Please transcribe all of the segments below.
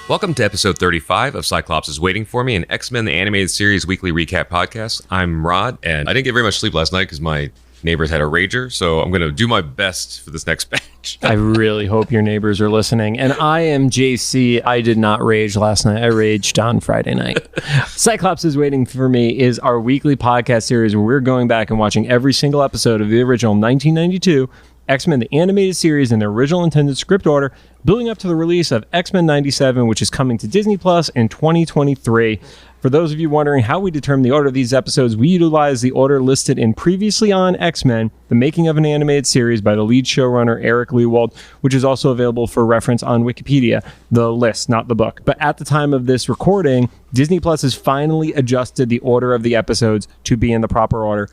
Welcome to episode 35 of Cyclops is Waiting For Me, an X-Men the Animated Series weekly recap podcast. I'm Rod, and I didn't get very much sleep last night because my neighbors had a rager, so I'm going to do my best for this next batch. I really hope your neighbors are listening. And I am JC. I did not rage last night. I raged on Friday night. Cyclops is Waiting For Me is our weekly podcast series where we're going back and watching every single episode of the original 1992 X-Men the Animated Series in their original intended script order, building up to the release of X-Men 97, which is coming to Disney Plus in 2023. For those of you wondering how we determine the order of these episodes, we utilize the order listed in Previously on X-Men, the Making of an Animated Series by the lead showrunner Eric Lewald, which is also available for reference on Wikipedia, the list, not the book. But at the time of this recording, Disney Plus has finally adjusted the order of the episodes to be in the proper order.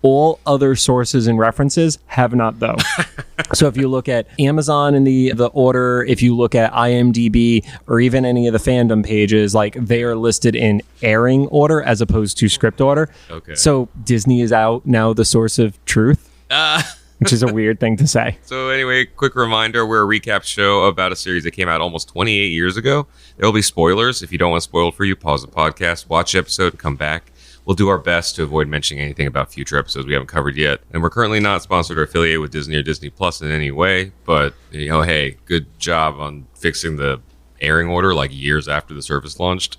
All other sources and references have not, though. So if you look at Amazon in the order, if you look at IMDb, or even any of the fandom pages, like they are listed in airing order as opposed to script order. Okay. So Disney is out now the source of truth, which is a weird thing to say. So anyway, quick reminder, we're a recap show about a series that came out almost 28 years ago. There will be spoilers. If you don't want spoiled for you, pause the podcast, watch the episode, and come back. We'll do our best to avoid mentioning anything about future episodes we haven't covered yet. And we're currently not sponsored or affiliated with Disney or Disney Plus in any way. But, hey, good job on fixing the airing order like years after the service launched.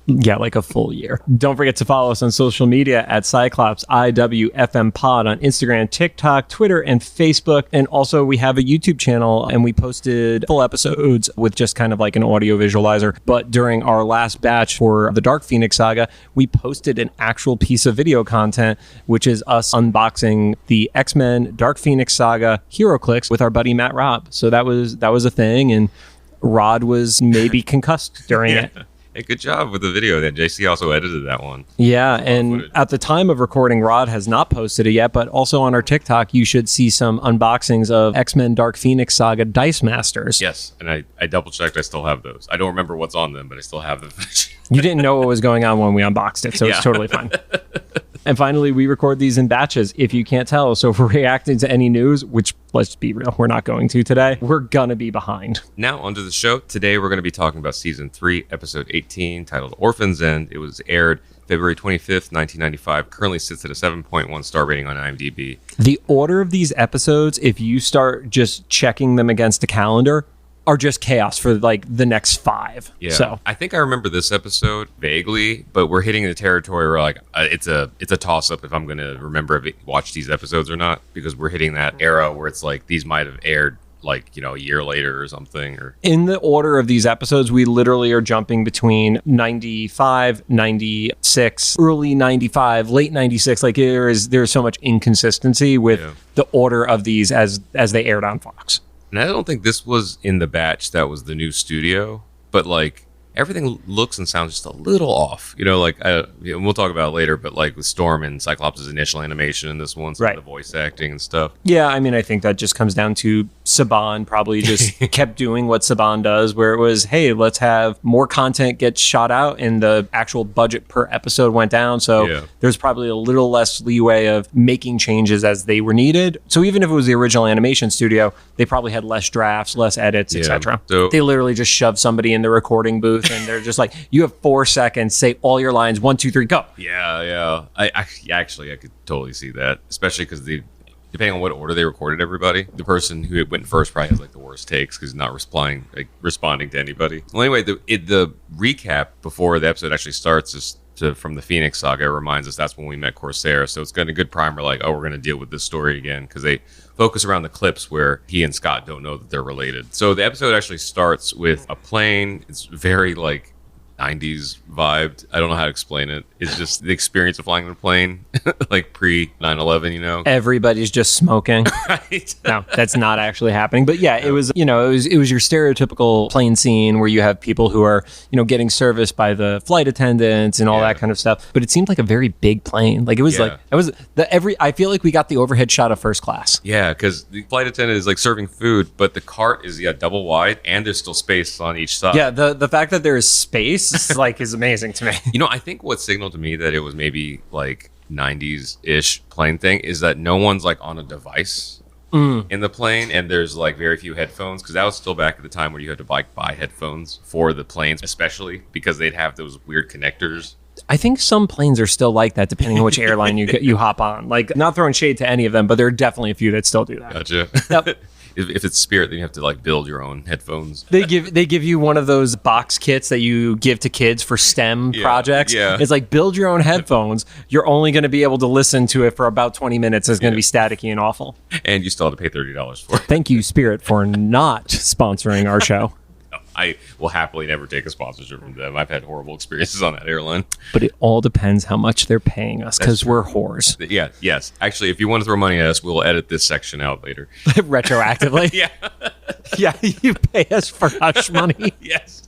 Yeah, like a full year. Don't forget to follow us on social media at Cyclops IWFM Pod on Instagram, TikTok, Twitter, and Facebook. And also we have a YouTube channel and we posted full episodes with just kind of like an audio visualizer. But during our last batch for the Dark Phoenix saga, we posted an actual piece of video content, which is us unboxing the X-Men Dark Phoenix saga HeroClix with our buddy Matt Robb. So that was a thing, and Rod was maybe concussed during it. Hey, good job with the video. That JC also edited that one. Yeah, and at the time of recording, Rod has not posted it yet, but also on our TikTok, you should see some unboxings of X-Men Dark Phoenix Saga Dice Masters. Yes, and I double-checked. I still have those. I don't remember what's on them, but I still have them. You didn't know what was going on when we unboxed it, so It's totally fine. And finally, we record these in batches, if you can't tell. So if we're reacting to any news, which, let's be real, we're not going to today, we're going to be behind. Now, onto the show. Today, we're going to be talking about Season 3, Episode 18, titled Orphan's End. It was aired February 25th, 1995. Currently sits at a 7.1 star rating on IMDb. The order of these episodes, if you start just checking them against a calendar, are just chaos for like the next 5. Yeah. So I think I remember this episode vaguely, but we're hitting the territory where like it's a toss up if I'm going to remember if watch these episodes or not, because we're hitting that era where it's like these might have aired like, a year later or something. Or in the order of these episodes, we literally are jumping between 95, 96, early 95, late 96. Like there's so much inconsistency with the order of these as they aired on Fox. And I don't think this was in the batch that was the new studio, but like everything looks and sounds just a little off. We'll talk about it later, but like with Storm and Cyclops' initial animation in this one, some of the voice acting and stuff. Yeah, I mean, I think that just comes down to Saban probably just kept doing what Saban does, where it was, hey, let's have more content get shot out, and the actual budget per episode went down. So there's probably a little less leeway of making changes as they were needed. So even if it was the original animation studio, they probably had less drafts, less edits, etc. So they literally just shoved somebody in the recording booth and they're just like, you have 4 seconds, say all your lines, 1, 2, 3, go. Yeah. I could totally see that, especially because depending on what order they recorded everybody, the person who went first probably has like the worst takes because he's not responding to anybody. Well, anyway, the recap before the episode actually starts is from the Phoenix saga. It reminds us that's when we met Corsair, so it's got a good primer. Like, we're going to deal with this story again because they focus around the clips where he and Scott don't know that they're related. So the episode actually starts with a plane. It's very like 90s vibed. I don't know how to explain it. It's just the experience of flying in a plane, like pre 9/11. Everybody's just smoking. Right? No, that's not actually happening. But yeah, it was your stereotypical plane scene where you have people who are, getting serviced by the flight attendants and all that kind of stuff. But it seemed like a very big plane. Like it was I feel like we got the overhead shot of first class. Yeah, because the flight attendant is like serving food, but the cart is double wide and there's still space on each side. Yeah, the fact that there is space is amazing to me. I think what signaled to me that it was maybe like 90s-ish plane thing is that no one's like on a device. in the plane, and there's like very few headphones, because that was still back at the time where you had to like buy headphones for the planes, especially because they'd have those weird connectors. I think some planes are still like that, depending on which airline you hop on. Like, not throwing shade to any of them, but there are definitely a few that still do that. Gotcha. Yep. If it's Spirit, then you have to like build your own headphones. They give you one of those box kits that you give to kids for STEM projects. Yeah. It's like, build your own headphones. You're only going to be able to listen to it for about 20 minutes. It's going to be staticky and awful. And you still have to pay $30 for it. Thank you, Spirit, for not sponsoring our show. I will happily never take a sponsorship from them. I've had horrible experiences on that airline. But it all depends how much they're paying us, because we're whores. Yeah, yes. Actually, if you want to throw money at us, we'll edit this section out later. Retroactively. Yeah. Yeah, you pay us for hush money. Yes.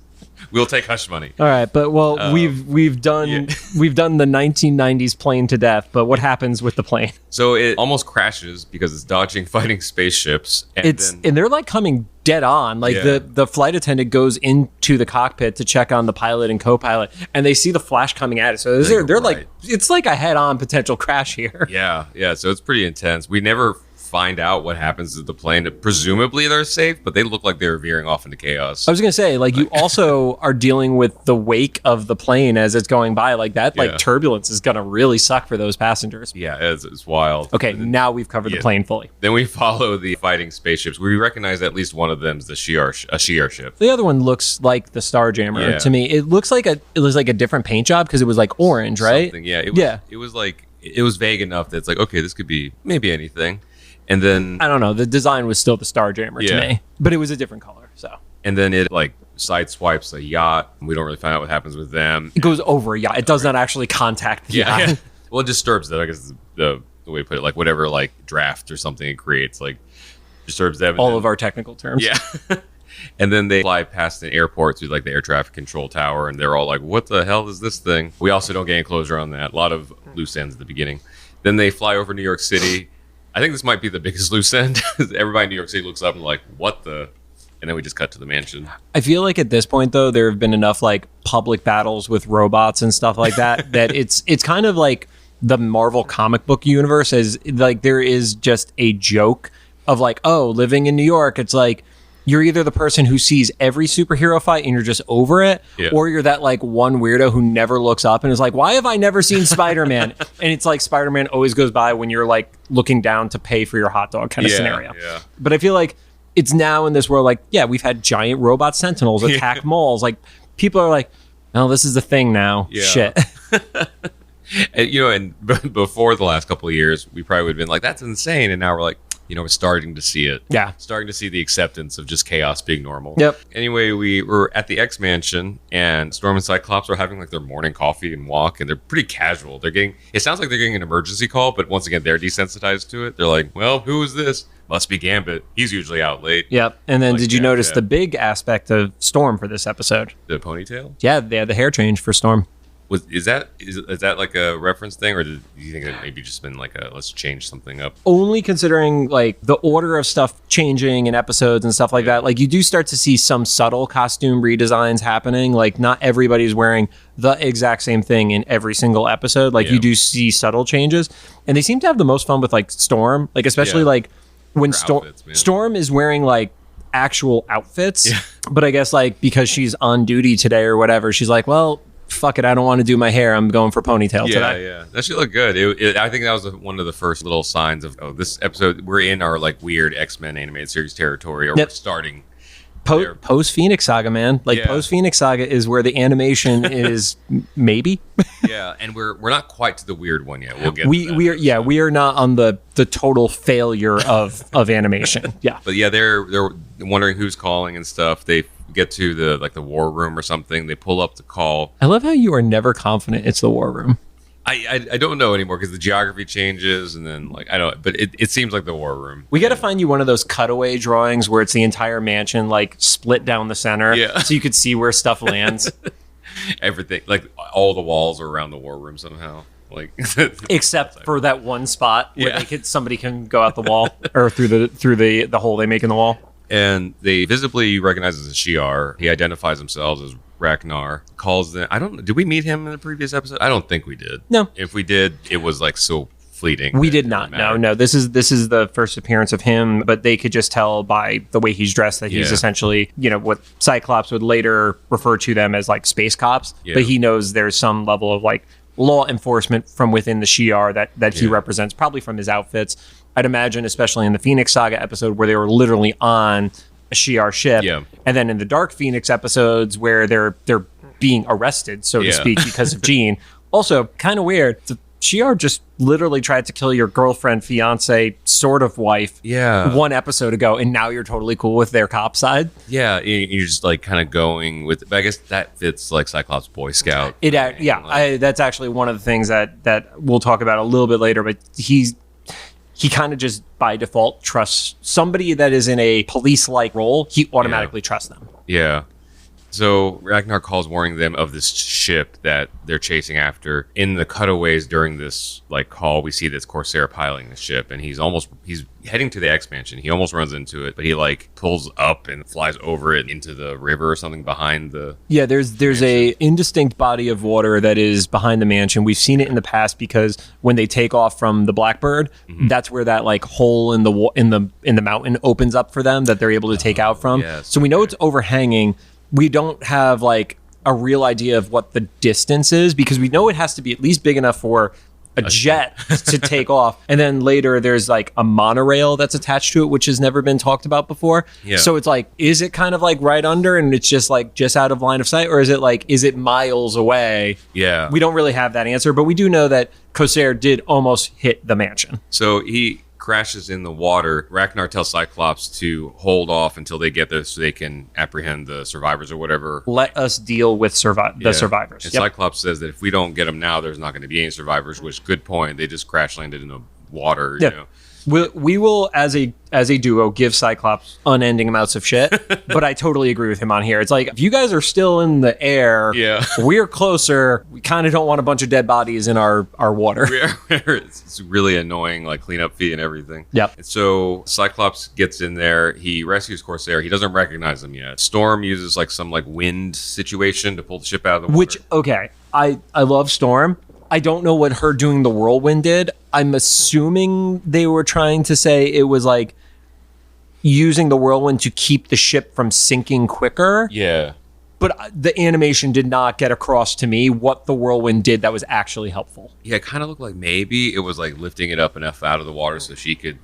We'll take hush money. All right, but we've done the 1990s plane to death, but what happens with the plane? So it almost crashes because it's dodging fighting spaceships. And they're like coming dead on. Like the flight attendant goes into the cockpit to check on the pilot and co-pilot, and they see the flash coming at it. So they're like, it's like a head-on potential crash here. Yeah. So it's pretty intense. We never find out what happens to the plane. Presumably they're safe, but they look like they're veering off into chaos. I was gonna say, like, you also are dealing with the wake of the plane as it's going by. Like that, like turbulence is gonna really suck for those passengers. Yeah, it's wild. Okay, now we've covered the plane fully. Then we follow the fighting spaceships. We recognize at least one of them is a Shi'ar ship. The other one looks like the Starjammer to me. It looks like a different paint job because it was like orange, right? It was like, it was vague enough that it's like, okay, this could be maybe anything. And then I don't know. The design was still the Starjammer to me, but it was a different color. So. And then it like sideswipes a yacht. We don't really find out what happens with them. It goes over a yacht. It does not actually contact the yacht. Yeah. Well, it disturbs them. I guess is the way to put it. Like whatever like draft or something it creates, like disturbs them. All of our technical terms. Yeah. And then they fly past an airport through like the air traffic control tower, and they're all like, "What the hell is this thing?" We also don't get any closure on that. A lot of loose ends at the beginning. Then they fly over New York City. I think this might be the biggest loose end. Everybody in New York City looks up and like, what the? And then we just cut to the mansion. I feel like at this point, though, there have been enough like public battles with robots and stuff like that that it's kind of like the Marvel comic book universe is like there is just a joke of like, oh, living in New York. It's like you're either the person who sees every superhero fight and you're just over it, or you're that like one weirdo who never looks up and is like, why have I never seen Spider-Man? And it's like Spider-Man always goes by when you're like looking down to pay for your hot dog kind of scenario. Yeah. But I feel like it's now in this world, like, we've had giant robot sentinels attack malls. Like people are like, oh, this is the thing now. Yeah. Shit. And, and before the last couple of years, we probably would have been like, that's insane. And now we're like, we're starting to see it. Yeah. Starting to see the acceptance of just chaos being normal. Yep. Anyway, we were at the X Mansion, and Storm and Cyclops are having like their morning coffee and walk, and they're pretty casual. It sounds like they're getting an emergency call, but once again, they're desensitized to it. They're like, well, who is this? Must be Gambit. He's usually out late. Yep. And then did you notice the big aspect of Storm for this episode? The ponytail? Yeah, they had the hair change for Storm. Is that like a reference thing, or do you think it maybe just been like a let's change something up? Only considering like the order of stuff changing in episodes and stuff like that. Like you do start to see some subtle costume redesigns happening. Like not everybody's wearing the exact same thing in every single episode. Like you do see subtle changes, and they seem to have the most fun with like Storm. Like especially like when Storm is wearing like actual outfits, but I guess like because she's on duty today or whatever, she's like, well, fuck it, I don't want to do my hair. I'm going for ponytail today. Yeah. That should look good. I think that was one of the first little signs of, this episode, we're in our like weird X-Men animated series territory, or we're starting. Post Phoenix Saga, man. Like post Phoenix Saga is where the animation is maybe. Yeah, and we're not quite to the weird one yet. We'll get we are not on the total failure of animation. Yeah. But yeah, they're wondering who's calling and stuff. They get to the war room or something. They pull up to call. I love how you are never confident it's the war room. I don't know anymore because the geography changes, and then like I don't. But it seems like the war room. We got to find you one of those cutaway drawings where it's the entire mansion like split down the center, so you could see where stuff lands. Everything, like all the walls are around the war room somehow. Like except for that one spot where somebody can go out the wall or through the hole they make in the wall. And they visibly recognize as a Shi'ar. He identifies himself as Ragnar. Calls them. Did we meet him in the previous episode? I don't think we did. No. If we did, it was like so fleeting. We did not. No. This is the first appearance of him, but they could just tell by the way he's dressed that he's essentially, what Cyclops would later refer to them as like space cops. Yeah. But he knows there's some level of like law enforcement from within the Shi'ar that he represents, probably from his outfits. I'd imagine, especially in the Phoenix Saga episode where they were literally on a Shi'ar ship, and then in the Dark Phoenix episodes where they're being arrested, so to speak, because of Jean. Also, kind of weird. The Shi'ar just literally tried to kill your girlfriend, fiance, sort of wife, one episode ago, and now you're totally cool with their cop side. Yeah, you're just like kind of going with. But I guess that fits like Cyclops Boy Scout. That's actually one of the things that we'll talk about a little bit later. But he kind of just by default trusts somebody that is in a police-like role. He automatically trusts them. Yeah. So Ragnar calls warning them of this ship that they're chasing after. In the cutaways during this like call, we see this Corsair piloting the ship, and he's heading to the X-Mansion. He almost runs into it, but he like pulls up and flies over it into the river or something behind the. Yeah, there's a indistinct body of water that is behind the mansion. We've seen it in the past because when they take off from the Blackbird, that's where that like hole in the mountain opens up for them that they're able to take out from. Yes, so we know it's overhanging. We don't have like a real idea of what the distance is because we know it has to be at least big enough for a jet to take off. And then later there's like a monorail that's attached to it, which has never been talked about before. Yeah. So it's like, is it kind of like right under and it's just like just out of line of sight? Or is it miles away? Yeah. We don't really have that answer, but we do know that Corsair did almost hit the mansion. So he crashes in the water. Ragnar tells Cyclops to hold off until they get there so they can apprehend the survivors or whatever. Let us deal with the survivors. And Cyclops says that if we don't get them now, there's not going to be any survivors, which good point. They just crash landed in the water, you know. We will, as a duo, give Cyclops unending amounts of shit, but I totally agree with him on here. It's like, if you guys are still in the air, we're closer. We kind of don't want a bunch of dead bodies in our water. It's really annoying, like cleanup fee and everything. Yep. And so Cyclops gets in there. He rescues Corsair. He doesn't recognize them yet. Storm uses like some like wind situation to pull the ship out of the water. Which, okay, I love Storm. I don't know what her doing the whirlwind did. I'm assuming they were trying to say it was like using the whirlwind to keep the ship from sinking quicker. Yeah. But the animation did not get across to me what the whirlwind did that was actually helpful. Yeah, it kind of looked like maybe it was like lifting it up enough out of the water so she could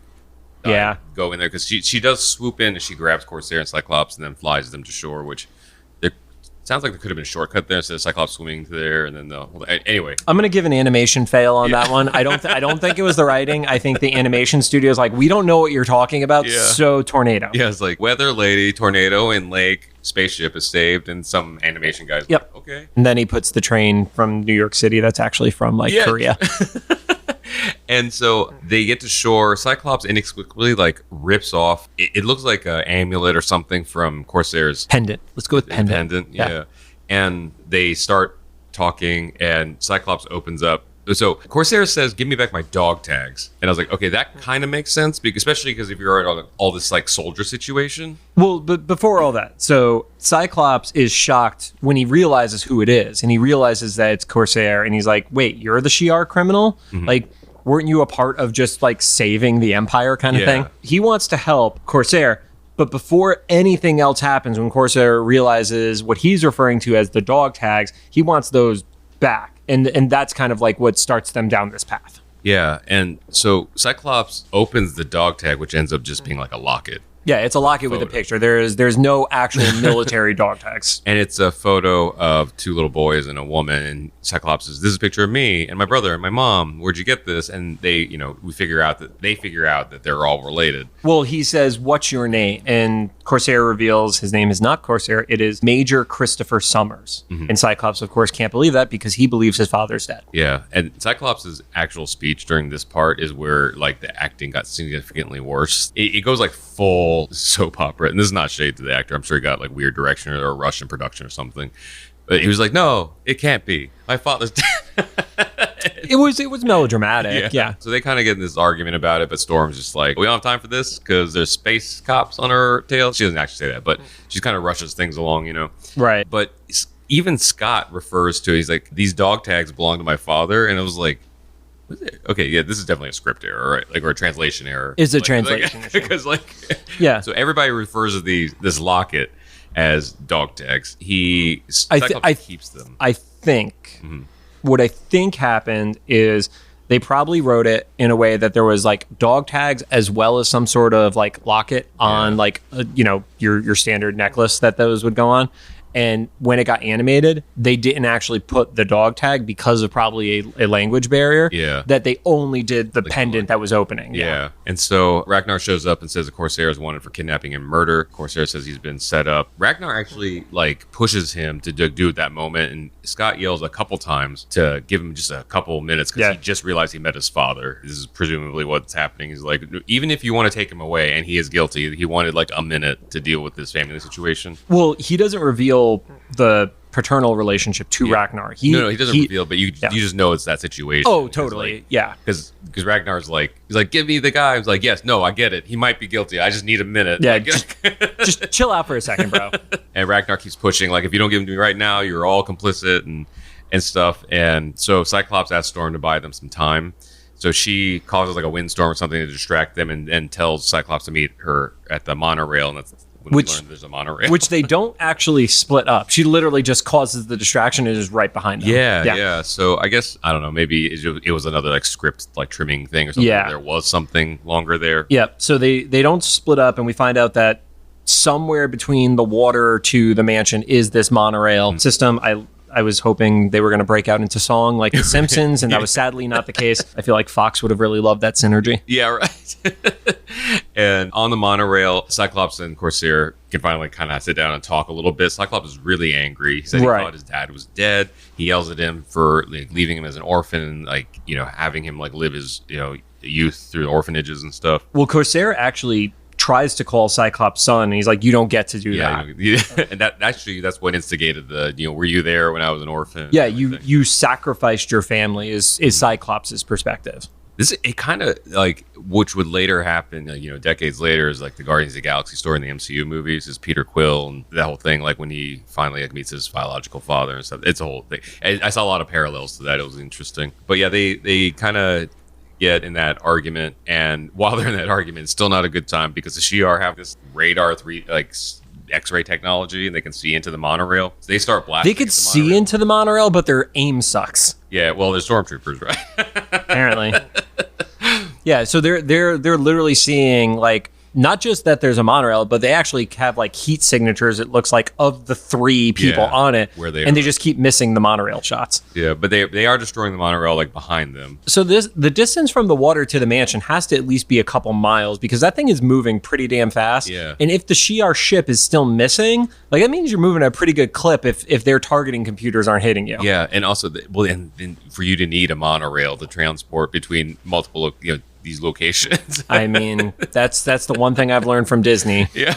go in there. Because she does swoop in and she grabs Corsair and Cyclops and then flies them to shore, which sounds like there could have been a shortcut there instead of Cyclops swimming there, and then anyway. I'm gonna give an animation fail on that one. I don't think it was the writing. I think the animation studio is like, we don't know what you're talking about, so tornado. Yeah, it's like weather lady, tornado, and lake, spaceship is saved, and some animation guys. Yep. Like, okay. And then he puts the train from New York City that's actually from Korea. And so they get to shore. Cyclops inexplicably like rips off. It looks like an amulet or something from Corsair's pendant. Let's go with pendant. Yeah. And they start talking, and Cyclops opens up. So Corsair says, "Give me back my dog tags." And I was like, okay, that kind of makes sense, especially because if you're on all this like soldier situation. Well, but before all that, so Cyclops is shocked when he realizes who it is, and he realizes that it's Corsair, and he's like, "Wait, you're the Shi'ar criminal? Mm-hmm. Like, weren't you a part of just like saving the Empire kind of thing?" He wants to help Corsair, but before anything else happens, when Corsair realizes what he's referring to as the dog tags, he wants those back. And that's kind of like what starts them down this path. Yeah, and so Cyclops opens the dog tag, which ends up just being like a locket. Yeah, it's a locket with a picture. There's no actual military dog tags. And it's a photo of two little boys and a woman. And Cyclops says, "This is a picture of me and my brother and my mom. Where'd you get this?" And they figure out that they're all related. Well, he says, "What's your name?" And Corsair reveals his name is not Corsair. It is Major Christopher Summers. Mm-hmm. And Cyclops, of course, can't believe that because he believes his father's dead. Yeah. And Cyclops' actual speech during this part is where like the acting got significantly worse. It goes like full soap opera, and this is not shade to the actor. I'm sure he got like weird direction or Russian production or something, but he was like, "No, it can't be. My father's dead." It was melodramatic. Yeah. So they kind of get in this argument about it, but Storm's just like, "We don't have time for this because there's space cops on her tail." She doesn't actually say that, but she kind of rushes things along, Right. But even Scott refers to it. He's like, "These dog tags belong to my father," and it was like, Was it? Okay, yeah, this is definitely a script error, right? Like, or a translation error. It's a translation issue. Because, like, yeah. So everybody refers to this locket as dog tags. I keeps them. I think what I think happened is they probably wrote it in a way that there was like dog tags as well as some sort of like locket on like your standard necklace that those would go on. And when it got animated, they didn't actually put the dog tag because of probably a language barrier. Yeah. That they only did the pendant that was opening. Yeah. And so Ragnar shows up and says the Corsair is wanted for kidnapping and murder. Corsair says he's been set up. Ragnar actually like pushes him to do it that moment. And Scott yells a couple times to give him just a couple minutes because he just realized he met his father. This is presumably what's happening. He's like, even if you want to take him away and he is guilty, he wanted like a minute to deal with this family situation. Well, he doesn't reveal the paternal relationship to Ragnar. He doesn't reveal, but you just know it's that situation. Oh, totally. Like, yeah. Because Ragnar's like, he's like, give me the guy. He's like, yes, no, I get it. He might be guilty. I just need a minute. Yeah, like, just chill out for a second, bro. And Ragnar keeps pushing, like, if you don't give him to me right now, you're all complicit and stuff. And so Cyclops asks Storm to buy them some time. So she causes like a windstorm or something to distract them and tells Cyclops to meet her at the monorail. And that's when we learn there's a monorail. Which they don't actually split up. She literally just causes the distraction and is right behind them. Yeah. So I guess, I don't know, maybe it was another like script like trimming thing or something. Yeah. There was something longer there. Yeah. So they don't split up, and we find out that somewhere between the water to the mansion is this monorail system. I was hoping they were going to break out into song like The Simpsons, and that was sadly not the case. I feel like Fox would have really loved that synergy. Yeah, right. And on the monorail, Cyclops and Corsair can finally kind of sit down and talk a little bit. Cyclops is really angry. He said he thought his dad was dead. He yells at him for like, leaving him as an orphan and like, having him like live his, youth through orphanages and stuff. Well, Corsair actually tries to call Cyclops son, and he's like, you don't get to do that. And that's what instigated the, were you there when I was an orphan? Yeah, you sacrificed your family is Cyclops' perspective. It kind of like, which would later happen, decades later, is like the Guardians of the Galaxy story in the MCU movies is Peter Quill and that whole thing, like when he finally like meets his biological father and stuff. It's a whole thing. I saw a lot of parallels to that. It was interesting. But yeah, they kind of get in that argument, and while they're in that argument, it's still not a good time because the Shi'ar have this radar X-ray technology, and they can see into the monorail. So they start blasting. They could see into the monorail, but their aim sucks. Yeah, well, they're stormtroopers, right? Apparently. Yeah, so they're literally seeing like not just that there's a monorail, but they actually have like heat signatures, it looks like, of the three people on it. They just keep missing the monorail shots. Yeah, but they are destroying the monorail like behind them. So the distance from the water to the mansion has to at least be a couple miles because that thing is moving pretty damn fast. Yeah. And if the Shi'ar ship is still missing, like that means you're moving at a pretty good clip if their targeting computers aren't hitting you. Yeah, and also, and for you to need a monorail to transport between multiple, these locations. I mean, that's the one thing I've learned from Disney. Yeah.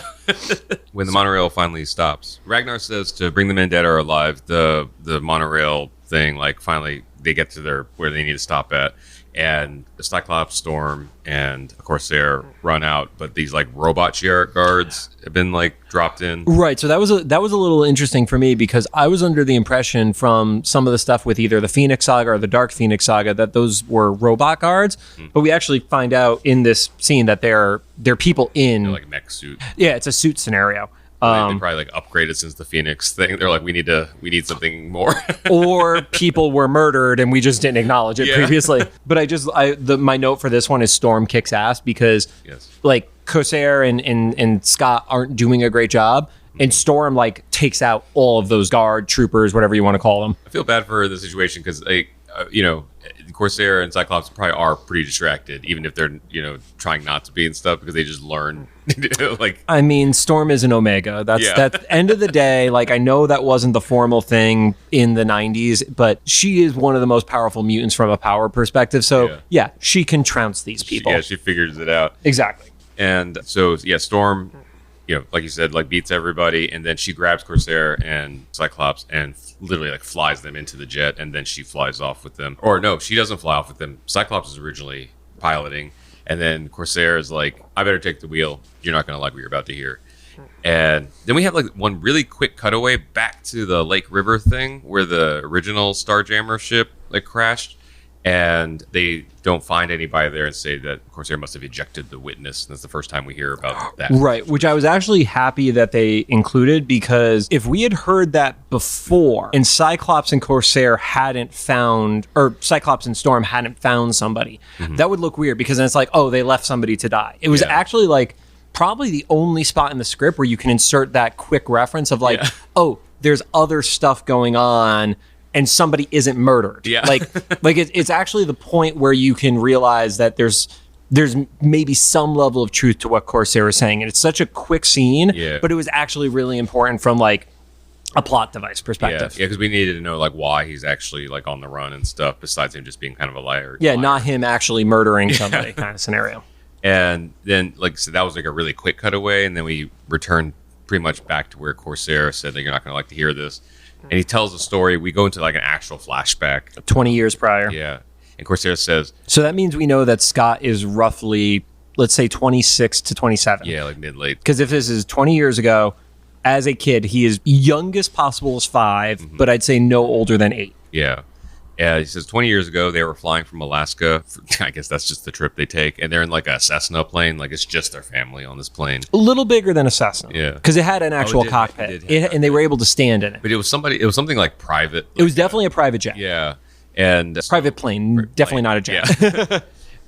When the monorail finally stops, Ragnar says to bring the men dead or alive. The monorail thing, like finally they get to where they need to stop at, and the Cyclops, Storm, and Corsair run out, but these like robot Shi'ar guards have been like dropped in. Right. So that was a little interesting for me because I was under the impression from some of the stuff with either the Phoenix Saga or the Dark Phoenix Saga that those were robot guards, but we actually find out in this scene that they're people in They're like mech suit. Yeah, it's a suit scenario. They probably like upgraded since the Phoenix thing. They're like, we need something more. Or people were murdered and we just didn't acknowledge it previously. But my note for this one is Storm kicks ass because like Corsair and Scott aren't doing a great job. And Storm like takes out all of those guard troopers, whatever you want to call them. I feel bad for the situation because Corsair and Cyclops probably are pretty distracted, even if they're trying not to be and stuff, because they just learn. Like, I mean, Storm is an Omega. That's end of the day. Like, I know that wasn't the formal thing in the 90s, but she is one of the most powerful mutants from a power perspective. So yeah she can trounce these people. She figures it out exactly. And so Storm, like you said, like beats everybody, and then she grabs Corsair and Cyclops and literally like flies them into the jet, and then she flies off with them. Or no, she doesn't fly off with them. Cyclops is originally piloting, and then Corsair is like, I better take the wheel. You're not going to like what you're about to hear. And then we have like one really quick cutaway back to the Lake River thing where the original Starjammer ship like crashed. And they don't find anybody there and say that Corsair must have ejected the witness. And that's the first time we hear about that. Right, which I was actually happy that they included, because if we had heard that before and Cyclops and Corsair hadn't found, or Cyclops and Storm hadn't found somebody, that would look weird, because then it's like, oh, they left somebody to die. It was actually like probably the only spot in the script where you can insert that quick reference of like, oh, there's other stuff going on and somebody isn't murdered. Yeah. Like it's actually the point where you can realize that there's maybe some level of truth to what Corsair is saying. And it's such a quick scene, but it was actually really important from like a plot device perspective. Yeah, because we needed to know like why he's actually like on the run and stuff, besides him just being kind of a liar. Yeah, not him actually murdering somebody kind of scenario. And then, like I said, that was like a really quick cutaway. And then we returned pretty much back to where Corsair said that you're not going to like to hear this. And he tells the story. We go into like an actual flashback. 20 years prior. Yeah. And Corsair says... So that means we know that Scott is roughly, let's say, 26 to 27. Yeah, like mid-late. Because if this is 20 years ago, as a kid, he is youngest possible as 5, but I'd say no older than 8. Yeah. He says 20 years ago, they were flying from Alaska. I guess that's just the trip they take. And they're in like a Cessna plane. Like it's just their family on this plane. A little bigger than a Cessna. Yeah. Because it had an actual cockpit. And they were able to stand in it. But it was something like private. Like it was definitely a private jet. Yeah. And private plane. Definitely not a jet. Yeah.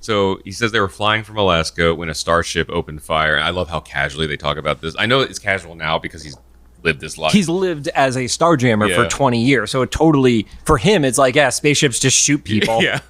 So he says they were flying from Alaska when a starship opened fire. And I love how casually they talk about this. I know it's casual now because he's lived this life. He's lived as a Starjammer for 20 years. So it totally, for him, it's like, yeah, spaceships just shoot people. Yeah.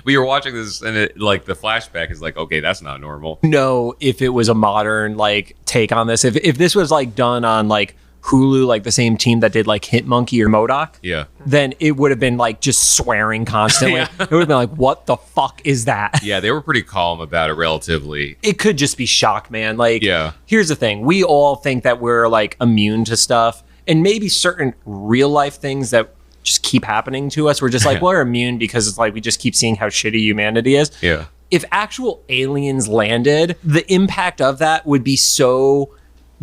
We were watching this and it, like the flashback is like, okay, that's not normal. No, if it was a modern like take on this, if this was like done on like Hulu, like the same team that did like Hit Monkey or MODOK, then it would have been like just swearing constantly. It would have been like, what the fuck is that? Yeah, they were pretty calm about it relatively. It could just be shock, man. Like, here's the thing. We all think that we're like immune to stuff, and maybe certain real life things that just keep happening to us. We're just like, we're immune because it's like we just keep seeing how shitty humanity is. Yeah. If actual aliens landed, the impact of that would be so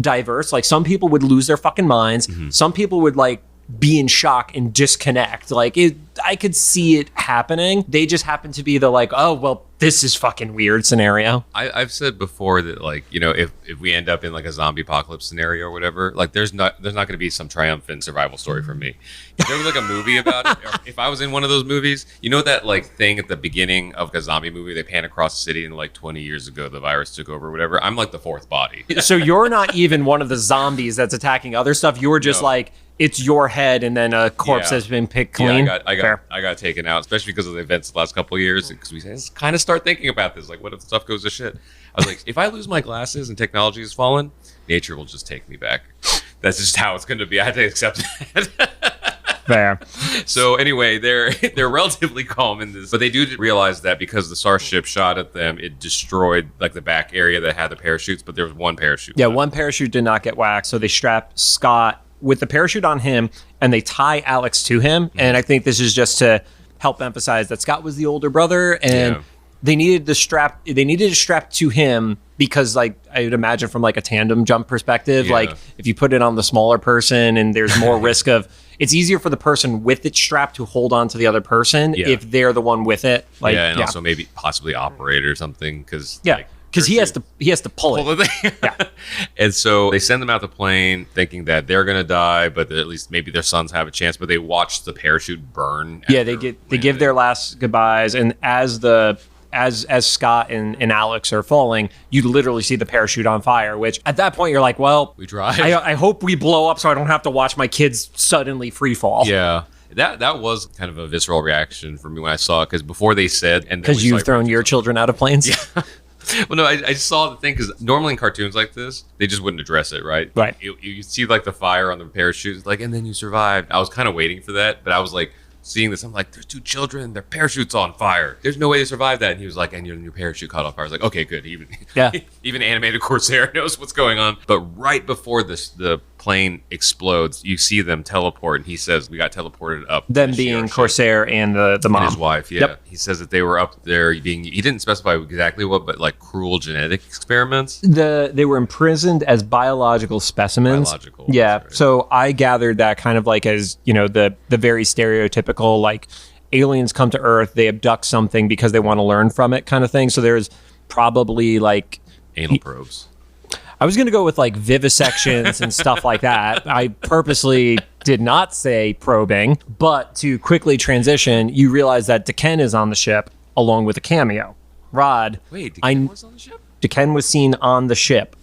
diverse. Like some people would lose their fucking minds. Some people would like be in shock and disconnect. Like I could see it happening. They just happen to be the like, oh well, this is fucking weird scenario. I've said before that like, you know, if we end up in like a zombie apocalypse scenario or whatever, like there's not going to be some triumphant survival story for me. If there was like a movie about it, or if I was in one of those movies, you know that like thing at the beginning of a zombie movie, they pan across the city and like 20 years ago the virus took over or whatever. I'm like the fourth body. So you're not even one of the zombies that's attacking other stuff. You're just like, it's your head and then a corpse has been picked clean. Yeah, I got taken out, especially because of the events of the last couple of years. Because we kind of start thinking about this, like, what if stuff goes to shit? I was like, if I lose my glasses and technology has fallen, nature will just take me back. That's just how it's going to be. I had to accept that. Fair. So anyway, they're relatively calm in this, but they do realize that because the starship shot at them, it destroyed like the back area that had the parachutes, but there was one parachute. Yeah, one parachute did not get whacked, so they strap Scott with the parachute on him and they tie Alex to him. And I think this is just to help emphasize that Scott was the older brother and they needed to strap to him because like I would imagine from like a tandem jump perspective, like if you put it on the smaller person and there's more risk of, it's easier for the person with it strapped to hold on to the other person if they're the one with it. Like, also maybe possibly operate or something because because he has to pull it. And so they send them out the plane thinking that they're gonna die, but at least maybe their sons have a chance. But they watch the parachute burn. Yeah, they give their last goodbyes, and as Scott and Alex are falling, you literally see the parachute on fire. Which at that point you're like, well, we tried. I hope we blow up so I don't have to watch my kids suddenly free fall. Yeah. That was kind of a visceral reaction for me when I saw it because before they said and because you've thrown your children out of planes. Yeah. Well, no, I just saw the thing because normally in cartoons like this, they just wouldn't address it, right? Right. You see like the fire on the parachute, like, and then you survived. I was kind of waiting for that, but I was like seeing this. I'm like, there's 2 children, their parachute's on fire. There's no way to survive that. And he was like, and your parachute caught on fire. I was like, okay, good. Even animated Corsair knows what's going on. But right before the plane explodes, you see them teleport, and he says we got teleported up. Them being Corsair and the mom, and his wife. Yeah, he says that they were up there being. He didn't specify exactly what, but like cruel genetic experiments. They were imprisoned as biological specimens. Yeah, so I gathered that kind of like as the very stereotypical like aliens come to Earth, they abduct something because they want to learn from it kind of thing. So there's probably like anal probes. I was going to go with like vivisections and stuff like that. I purposely did not say probing, but to quickly transition, you realize that Deken is on the ship along with a cameo. Rod. Wait, Deken was on the ship? Deken was seen on the ship,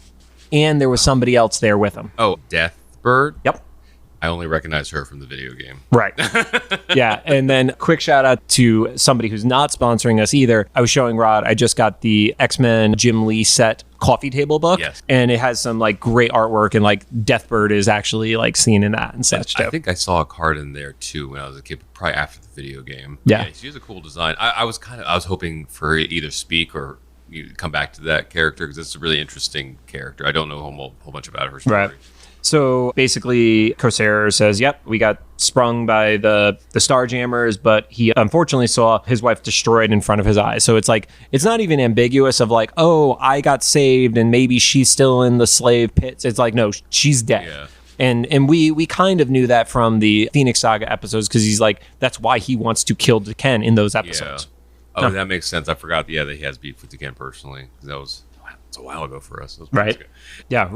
and there was somebody else there with him. Oh, Deathbird? Yep. I only recognize her from the video game. Right. Yeah. And then quick shout out to somebody who's not sponsoring us either. I was showing Rod, I just got the X-Men Jim Lee set coffee table book. Yes. And it has some like great artwork, and like Deathbird is actually like seen in that and such. I think I saw a card in there too when I was a kid, probably after the video game. Yeah. She has a cool design. I was hoping for either speak or you come back to that character because it's a really interesting character. I don't know a whole bunch about her story. Right. So basically, Corsair says, yep, we got sprung by the Starjammers, but he unfortunately saw his wife destroyed in front of his eyes. So it's like, it's not even ambiguous of like, oh, I got saved and maybe she's still in the slave pits. It's like, no, she's dead. Yeah. And we kind of knew that from the Phoenix Saga episodes because he's like, that's why he wants to kill Deken in those episodes. Yeah. Oh, that makes sense. I forgot, that he has beef with Deken personally. That was... It's a while ago for us. Right. Yeah.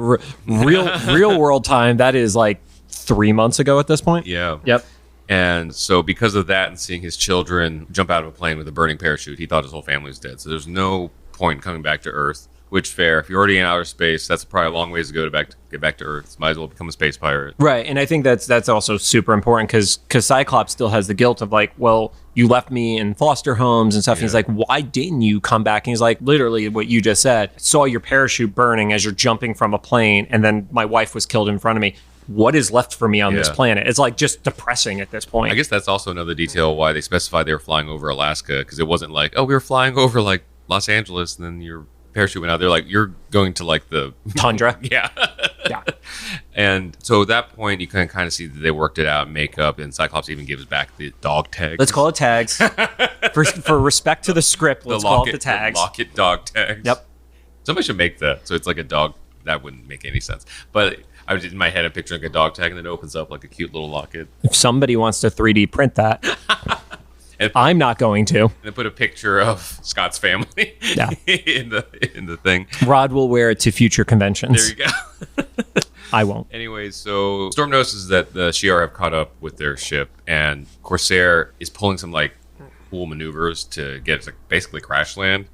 Real world time. That is like 3 months ago at this point. Yeah. Yep. And so because of that and seeing his children jump out of a plane with a burning parachute, he thought his whole family was dead. So there's no point in coming back to Earth, which fair. If you're already in outer space, that's probably a long ways to go to get back to Earth. Might as well become a space pirate. Right. And I think that's also super important because Cyclops still has the guilt of like, well, you left me in foster homes and stuff. Yeah. And he's like, why didn't you come back? And he's like, literally what you just said, saw your parachute burning as you're jumping from a plane. And then my wife was killed in front of me. What is left for me on this planet? It's like just depressing at this point. I guess that's also another detail why they specified they were flying over Alaska, because it wasn't like, oh, we were flying over like Los Angeles and then your parachute went out. They're like, you're going to like the tundra. Yeah. Yeah. And so at that point, you can kind of see that they worked it out, makeup, and Cyclops even gives back the dog tags. Let's call it tags. For respect to the script, let's call it the tags. The locket dog tags. Yep. Somebody should make that. So it's like a dog. That wouldn't make any sense. But I was in my head, I'm picturing a dog tag, and then it opens up like a cute little locket. If somebody wants to 3D print that, and I'm not going to. And then put a picture of Scott's family in the thing. Rod will wear it to future conventions. There you go. I won't. Anyways, so Storm notices that the Shi'ar have caught up with their ship, and Corsair is pulling some like cool maneuvers to get it to basically crash land,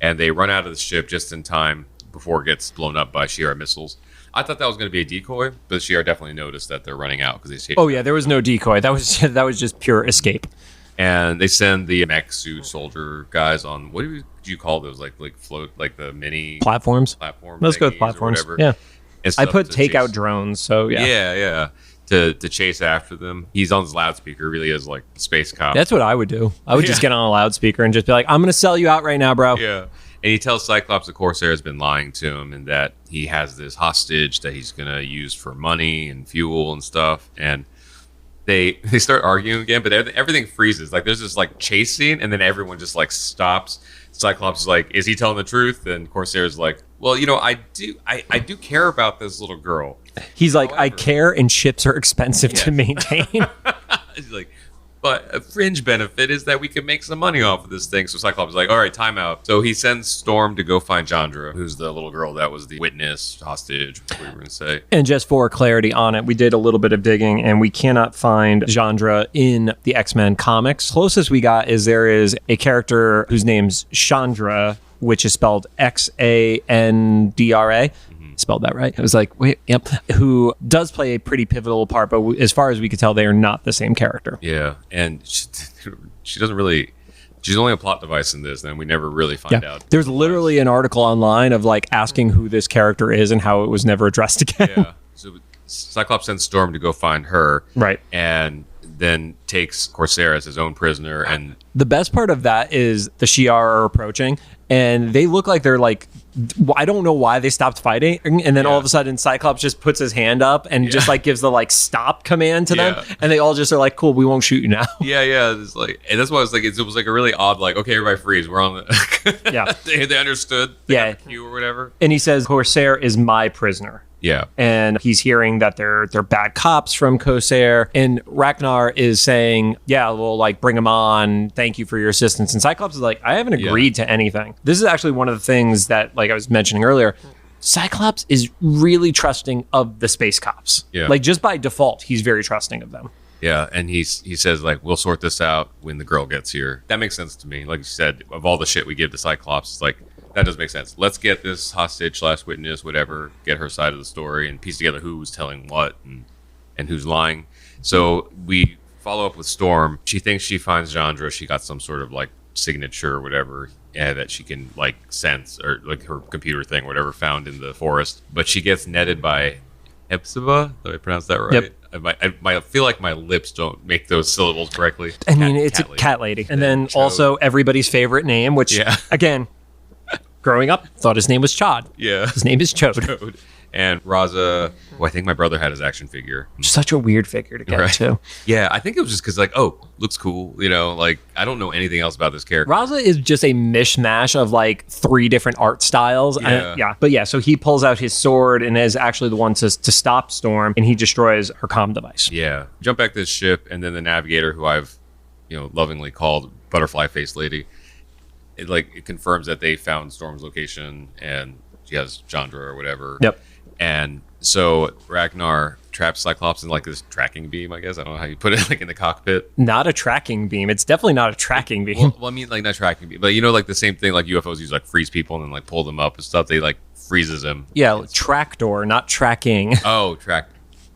and they run out of the ship just in time before it gets blown up by Shi'ar missiles. I thought that was going to be a decoy, but the Shi'ar definitely noticed that they're running out because they say, "Oh yeah, there was no decoy. That was just pure escape." And they send the mech suit soldier guys on, what do you call those? Like float, like the mini platforms. Let's go with platforms. Yeah. I put takeout drones, so yeah. Yeah. To chase after them. He's on his loudspeaker, really is like a space cop. That's what I would do. I would just get on a loudspeaker and just be like, I'm going to sell you out right now, bro. Yeah. And he tells Cyclops the Corsair has been lying to him and that he has this hostage that he's going to use for money and fuel and stuff. And they start arguing again, but everything freezes. Like there's this like chase scene, and then everyone just like stops. Cyclops is like, is he telling the truth? And Corsair's like, well, I do care about this little girl. He's like, I care, and ships are expensive to maintain. He's like, but a fringe benefit is that we can make some money off of this thing. So Cyclops is like, all right, time out. So he sends Storm to go find Chandra, who's the little girl that was the witness, hostage, what we were going to say. And just for clarity on it, we did a little bit of digging, and we cannot find Chandra in the X-Men comics. Closest we got is there is a character whose name's Chandra, which is spelled Xandra. Spelled that right. I was like, wait, yep. Who does play a pretty pivotal part, but as far as we could tell, they are not the same character. Yeah, and she doesn't really. She's only a plot device in this, and we never really find out. There's literally an article online of like asking who this character is and how it was never addressed again. Yeah. So Cyclops sends Storm to go find her, right, and then takes Corsair as his own prisoner. And the best part of that is the Shi'ar are approaching, and they look like they're like, I don't know why they stopped fighting, and then all of a sudden Cyclops just puts his hand up and just like gives the like stop command to them, and they all just are like, cool, we won't shoot you now. Yeah. It's like, and that's why I was like, it was like a really odd, like, okay, everybody freeze, we're on the they understood, they got the cue or whatever. And he says, Corsair is my prisoner. Yeah. And he's hearing that they're bad cops from Corsair. And Ragnar is saying, yeah, we'll like bring him on. Thank you for your assistance. And Cyclops is like, I haven't agreed to anything. This is actually one of the things that, like I was mentioning earlier, Cyclops is really trusting of the space cops. Yeah. Like just by default, he's very trusting of them. Yeah, and he says, like, we'll sort this out when the girl gets here. That makes sense to me. Like you said, of all the shit we give to Cyclops, it's like, that does make sense. Let's get this hostage / witness, whatever, get her side of the story and piece together who's telling what and who's lying. So we follow up with Storm. She thinks she finds Chandra. She got some sort of, like, signature or whatever that she can, like, sense, or, like, her computer thing, whatever, found in the forest. But she gets netted by Hepzibah. Did I pronounce that right? Yep. I feel like my lips don't make those syllables correctly. I mean, it's a cat lady. And then also everybody's favorite name, which, again, growing up, thought his name was Chod. Yeah. His name is Chode. Chode. And Raza, who I think my brother had his action figure. Such a weird figure to get to. Yeah, I think it was just because, like, oh, looks cool. You know, like, I don't know anything else about this character. Raza is just a mishmash of, like, 3 different art styles. Yeah. But yeah, so he pulls out his sword and is actually the one to stop Storm, and he destroys her comm device. Yeah. Jump back to the ship, and then the navigator, who I've, lovingly called Butterfly Face Lady, it confirms that they found Storm's location, and she has Chandra or whatever. Yep. And so Ragnar traps Cyclops in like this tracking beam, I guess. I don't know how you put it, like in the cockpit. Not a tracking beam. It's definitely not a tracking beam. Well, I mean, like not tracking beam, but like the same thing like UFOs use, like freeze people and then like pull them up and stuff. They like freezes them. Yeah, tractor, not tracking. Oh, track.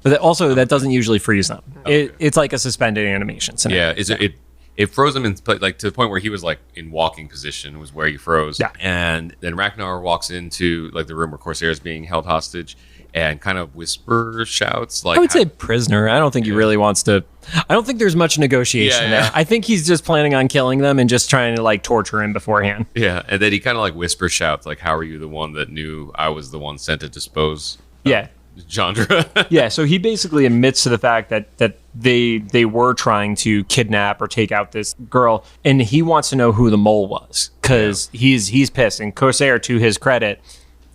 But also, that doesn't usually freeze them. Okay. It's like a suspended animation scenario. Yeah, it froze him in like to the point where he was like in walking position was where he froze. Yeah. And then Ragnar walks into like the room where Corsair is being held hostage and kind of shouts like, I would say prisoner. I don't think he really wants to. I don't think there's much negotiation there. I think he's just planning on killing them and just trying to like torture him beforehand. Yeah. And then he kind of like shouts like, how are you the one that knew I was the one sent to dispose? Yeah. Chandra. Yeah, so he basically admits to the fact that they were trying to kidnap or take out this girl, and he wants to know who the mole was because he's pissed. And Corsair, to his credit,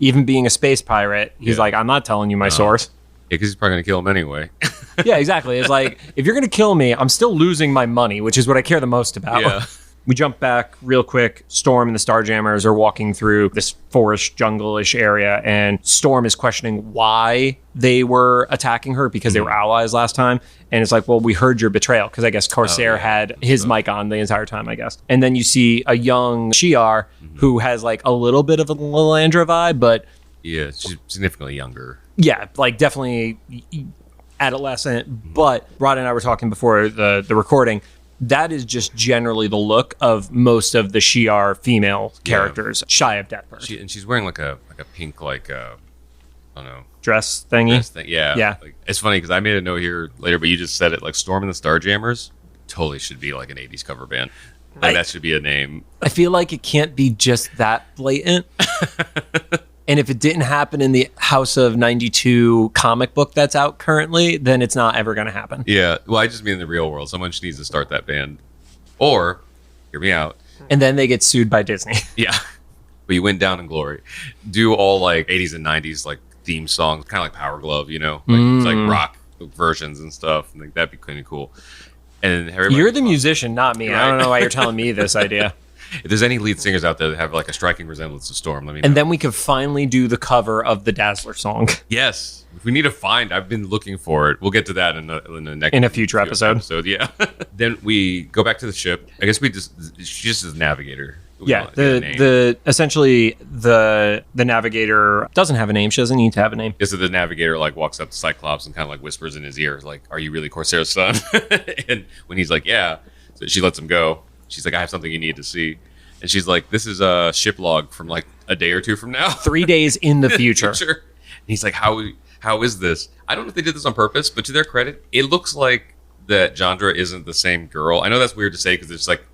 even being a space pirate, he's like, I'm not telling you my source. Yeah, because he's probably gonna kill him anyway. Yeah, exactly. It's like, if you're gonna kill me, I'm still losing my money, which is what I care the most about. Yeah. We jump back real quick. Storm and the Starjammers are walking through this forest, jungle-ish area, and Storm is questioning why they were attacking her because they were allies last time. And it's like, well, we heard your betrayal because I guess Corsair had his mic on the entire time, I guess. And then you see a young Shi'ar who has like a little bit of a Lilandra vibe, but yeah, she's significantly younger. Yeah, like definitely adolescent. But Rod and I were talking before the recording. That is just generally the look of most of the Shi'ar female characters, shy of Deathbird. And she's wearing like a pink, like, I don't know. Dress thingy? Yeah. Yeah. Like, it's funny because I made a note here later, but you just said it. Like Storm and the Starjammers totally should be like an 80s cover band. Like that should be a name. I feel like it can't be just that blatant. And if it didn't happen in the House of 92 comic book that's out currently, then it's not ever going to happen. Yeah. Well, I just mean in the real world. Someone just needs to start that band. Or, hear me out. And then they get sued by Disney. Yeah. But you went down in glory. Do all like 80s and 90s like theme songs, kind of like Power Glove, you know? Like, it's like rock versions and stuff. And, like, that'd be kind of cool. And you're the musician, not me. Right? I don't know why you're telling me this idea. If there's any lead singers out there that have like a striking resemblance to Storm, let me know. And then we could finally do the cover of the Dazzler song. Yes. We need to find. I've been looking for it. We'll get to that in the next in a future episode. Yeah. Then we go back to the ship. I guess she just is navigator. Yeah. Essentially the navigator doesn't have a name. She doesn't need to have a name. Yeah, so the navigator like walks up to Cyclops and kind of like whispers in his ear, like, "Are you really Corsair's son?" And when he's like, "Yeah," so she lets him go. She's like, I have something you need to see. And she's like, this is a ship log from like a day or two from now. 3 days in the future. And he's like, how is this? I don't know if they did this on purpose, but to their credit, it looks like that Chandra isn't the same girl. I know that's weird to say because it's like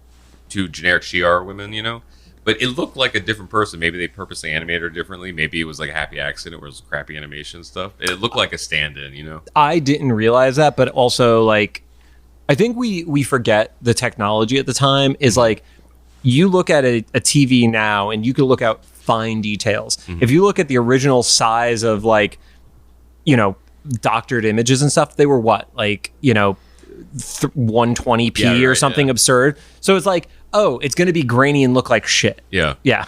2 generic Shi'ar women, you know? But it looked like a different person. Maybe they purposely animated her differently. Maybe it was like a happy accident where it was crappy animation stuff. It looked like a stand-in, you know? I didn't realize that, but also like, I think we forget the technology at the time is like, you look at a TV now and you can look out fine details. Mm-hmm. If you look at the original size of like doctored images and stuff. They were what, like, 120p or something absurd. So it's like, oh, it's going to be grainy and look like shit. Yeah. Yeah.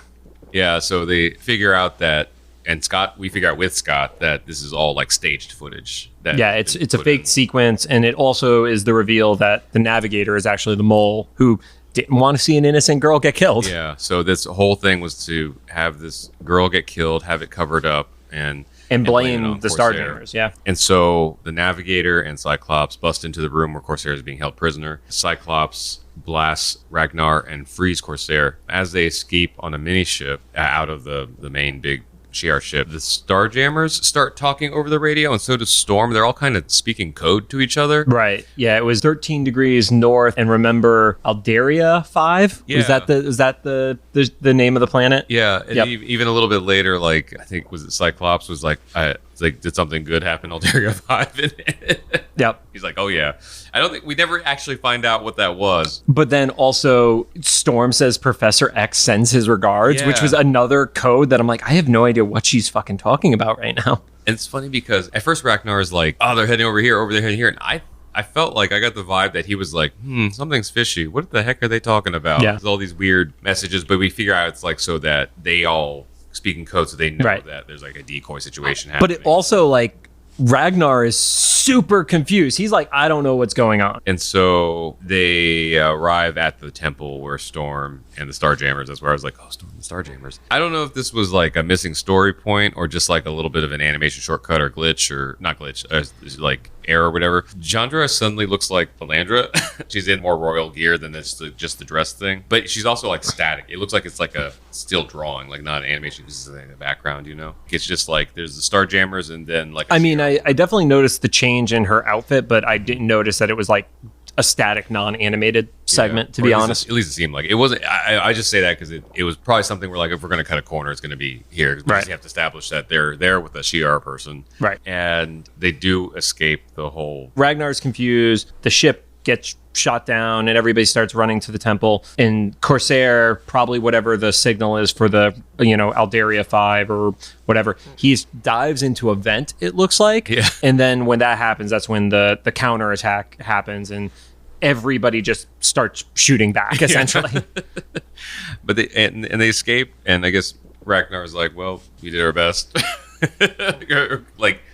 Yeah. So they figure out that, and we figure out with Scott that this is all like staged footage. It's a fake sequence. And it also is the reveal that the navigator is actually the mole who didn't want to see an innocent girl get killed. Yeah. So this whole thing was to have this girl get killed, have it covered up, and blame the Corsair. Starjammers, yeah. And so the Navigator and Cyclops bust into the room where Corsair is being held prisoner. Cyclops blasts Ragnar and frees Corsair. As they escape on a mini ship out of the main big Shi'ar ship, the Starjammers start talking over the radio, and so does Storm. They're all kind of speaking code to each other. Right. Yeah, it was 13 degrees north, and remember Aldaria 5? Yeah. Was that the name of the planet? Yeah, and even a little bit later, like, I think, was it Cyclops was like, did something good happen Aldaria 5? Yep. He's like, oh yeah. I don't think we never actually find out what that was. But then also Storm says Professor X sends his regards, which was another code that I'm like, I have no idea what she's fucking talking about right now. And it's funny because at first Ragnar is like, oh, they're heading over here, they're heading here. And I felt like I got the vibe that he was like, something's fishy. What the heck are they talking about? Yeah. There's all these weird messages, but we figure out it's like so that they all speak in code so they know that there's like a decoy situation happening. But it also, like, Ragnar is super confused. He's like, I don't know what's going on. And so they arrive at the temple where Storm and the Starjammers, that's where I was like, oh, Storm and the Starjammers. I don't know if this was like a missing story point or just like a little bit of an animation shortcut or glitch or not glitch, like error or whatever. Chandra suddenly looks like Palandra. She's in more royal gear than just the dress thing. But she's also like static. It looks like it's like a still drawing, like not an animation because it's in the background, It's just like there's the Starjammers and then like... I definitely noticed the change in her outfit, but I didn't notice that it was like a static, non-animated segment, to be honest. At least it seemed like it wasn't. I just say that because it was probably something where, like, if we're going to cut a corner, it's going to be here. We just have to establish that they're there with a Shi'ar person. Right. And they do escape the whole... Ragnar's confused. The ship gets shot down and everybody starts running to the temple. And Corsair, probably whatever the signal is for the, Aldaria 5 or whatever, he dives into a vent, it looks like. Yeah. And then when that happens, that's when the counterattack happens and everybody just starts shooting back, essentially. But they escape, and I guess Ragnar's like, well, we did our best.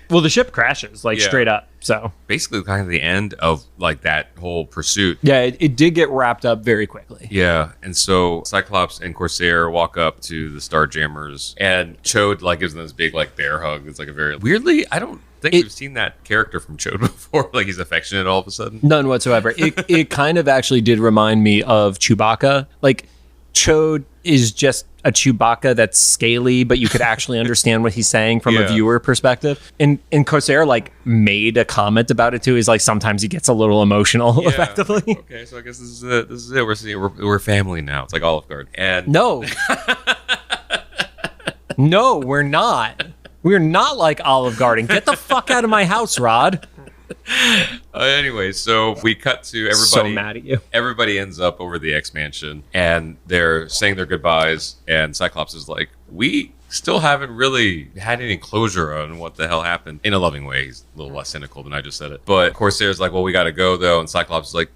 Well, the ship crashes, straight up. So basically kind of the end of like that whole pursuit. Yeah, it did get wrapped up very quickly. Yeah. And so Cyclops and Corsair walk up to the Starjammers, and Chode like gives them this big like bear hug. It's like a very weirdly, I don't think we've seen that character from Chode before. Like he's affectionate all of a sudden. None whatsoever. It kind of actually did remind me of Chewbacca. Like Chode is just a Chewbacca that's scaly, but you could actually understand what he's saying from a viewer perspective. And Corsair like made a comment about it too. He's like, sometimes he gets a little emotional, effectively. Okay, so I guess this is it. We're family now. It's like Olive Garden. And no, no, we're not. We're not like Olive Garden. Get the fuck out of my house, Rod. Anyway, so we cut to everybody. So mad at you. Everybody ends up over the X Mansion, and they're saying their goodbyes. And Cyclops is like, "We still haven't really had any closure on what the hell happened." In a loving way, he's a little less cynical than I just said it. But Corsair's like, "Well, we got to go though," and Cyclops is like,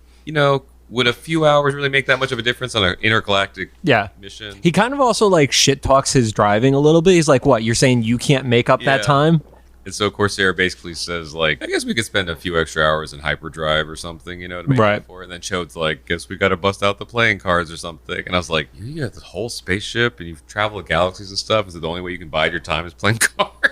would a few hours really make that much of a difference on an intergalactic mission? He kind of also like shit talks his driving a little bit. He's like, "What? You're saying you can't make up that time?" And so Corsair basically says, like, I guess we could spend a few extra hours in hyperdrive or something, to make up for it. And then Chode's like, guess we got to bust out the playing cards or something. And I was like, you got this whole spaceship and you've traveled galaxies and stuff. Is it the only way you can bide your time is playing cards?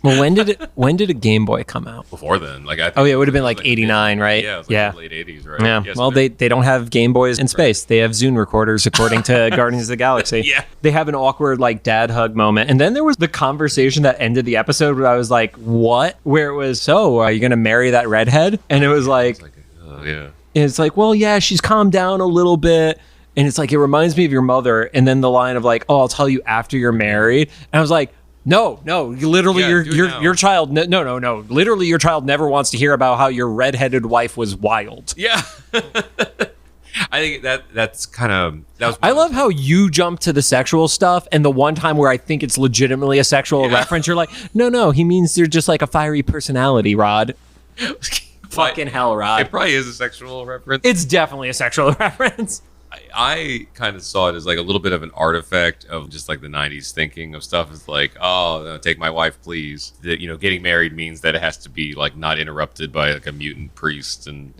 Well, when did a Game Boy come out? Before then, like I think it would have been like 89, right? Yeah, it was like the late 80s, right? Yeah. Well, they don't have Game Boys in space. They have Zune recorders, according to Guardians of the Galaxy. Yeah. They have an awkward like dad hug moment, and then there was the conversation that ended the episode where I was like, "What?" Where it was, "So, are you gonna marry that redhead?" And it was like, yeah. And it's like, well, yeah, she's calmed down a little bit. And it's like, it reminds me of your mother. And then the line of like, "Oh, I'll tell you after you're married." And I was like, No, literally, your child. No. Literally, your child never wants to hear about how your redheaded wife was wild. Yeah. I think that's kind of that was. I love how you jump to the sexual stuff, and the one time where I think it's legitimately a sexual reference, you're like, no, he means they're just like a fiery personality, Rod. Fucking hell, Rod. It probably is a sexual reference. It's definitely a sexual reference. I kind of saw it as like a little bit of an artifact of just like the 90s thinking of stuff. It's like, oh, take my wife, please. That, you know, getting married means that it has to be like not interrupted by like a mutant priest. And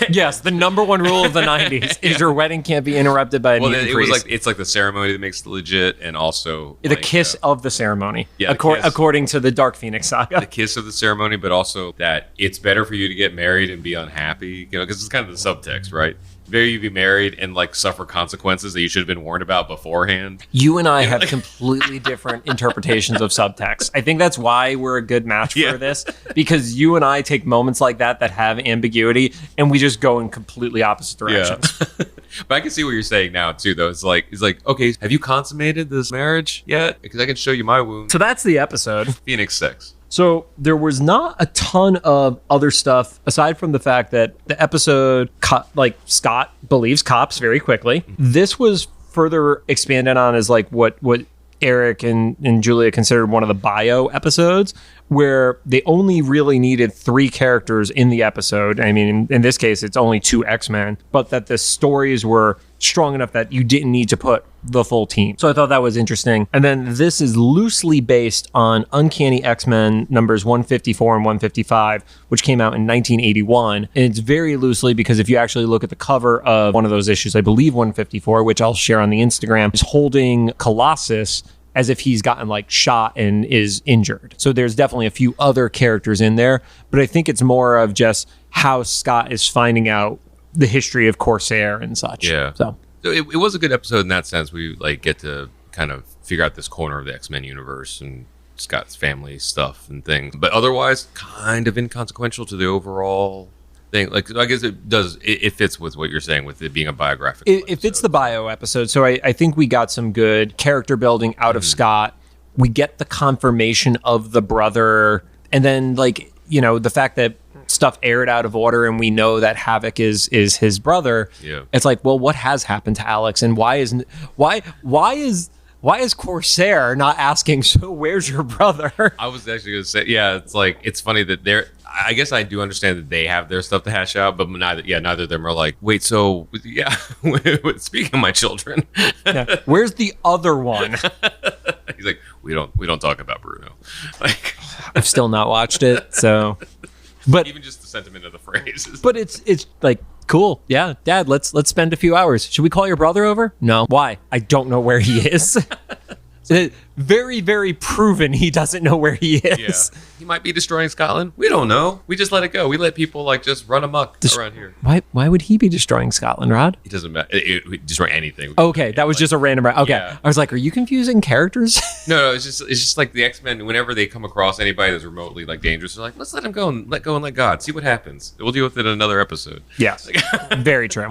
yes, the number one rule of the 90s is your wedding can't be interrupted by a mutant priest. Was like, it's like the ceremony that makes it legit, and also the kiss of the ceremony. Yeah, according to the Dark Phoenix saga. The kiss of the ceremony, but also that it's better for you to get married and be unhappy, you know, because it's kind of the subtext, right? Better you be married and like suffer consequences that you should have been warned about beforehand. You and I have completely different interpretations of subtext. I think that's why we're a good match for this, because you and I take moments like that have ambiguity and we just go in completely opposite directions. Yeah. But I can see what you're saying now too, though. It's like, okay, have you consummated this marriage yet? Because I can show you my wound. So that's the episode. Phoenix sex. So there was not a ton of other stuff aside from the fact that the episode, Scott believes cops very quickly. This was further expanded on as like what Eric and Julia considered one of the bio episodes, where they only really needed 3 characters in the episode. I mean, in this case, it's only 2 X-Men, but that the stories were strong enough that you didn't need to put the full team. So I thought that was interesting. And then this is loosely based on Uncanny X-Men numbers 154 and 155, which came out in 1981. And it's very loosely because if you actually look at the cover of one of those issues, I believe 154, which I'll share on the Instagram, is holding Colossus as if he's gotten like shot and is injured. So there's definitely a few other characters in there, but I think it's more of just how Scott is finding out the history of Corsair and such. Yeah. So it was a good episode in that sense. We like get to kind of figure out this corner of the X-Men universe and Scott's family stuff and things, but otherwise kind of inconsequential to the overall thing. Like, I guess it fits with what you're saying with it being a biographical It fits the bio episode. So I think we got some good character building out of Scott. We get the confirmation of the brother, and then like, you know, the fact that stuff aired out of order and we know that Havoc is his brother. Yeah. It's like, well, what has happened to Alex, and why is Corsair not asking, so where's your brother? I was actually going to say, yeah, it's like, it's funny that I guess I do understand that they have their stuff to hash out, but neither of them are like, wait, so, yeah, speaking of my children. Yeah. Where's the other one? He's like, we don't talk about Bruno. Like, I've still not watched it, so. But even just the sentiment of the phrases. But it's like, cool. Yeah, Dad, let's spend a few hours. Should we call your brother over? No. Why? I don't know where he is. Very, very proven he doesn't know where he is. Yeah. He might be destroying Scotland. We don't know. We just let it go. We let people like just run amok around here. Why would he be destroying Scotland, Rod? It doesn't matter. It destroy anything. Okay, that was just a random. Okay, yeah. I was like, are you confusing characters? No, it's just like the X-Men. Whenever they come across anybody that's remotely like dangerous, they're like, let's let him go and let God. See what happens. We'll deal with it in another episode. Yes, very true.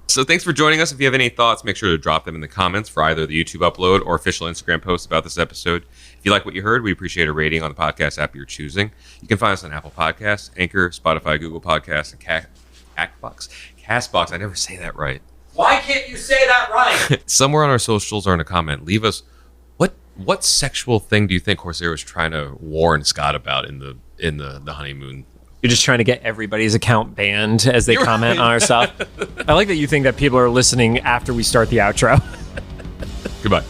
So thanks for joining us. If you have any thoughts, make sure to drop them in the comments for either the YouTube upload or official Instagram posts about this episode. If you like what you heard, we appreciate a rating on the podcast app you're choosing. You can find us on Apple Podcasts, Anchor, Spotify, Google Podcasts, and Castbox. I never say that right. Why can't you say that right? Somewhere on our socials or in a comment, leave us what sexual thing do you think Corsair was trying to warn Scott about in the honeymoon? You're just trying to get everybody's account banned as they comment on our stuff. I like that you think that people are listening after we start the outro. Goodbye.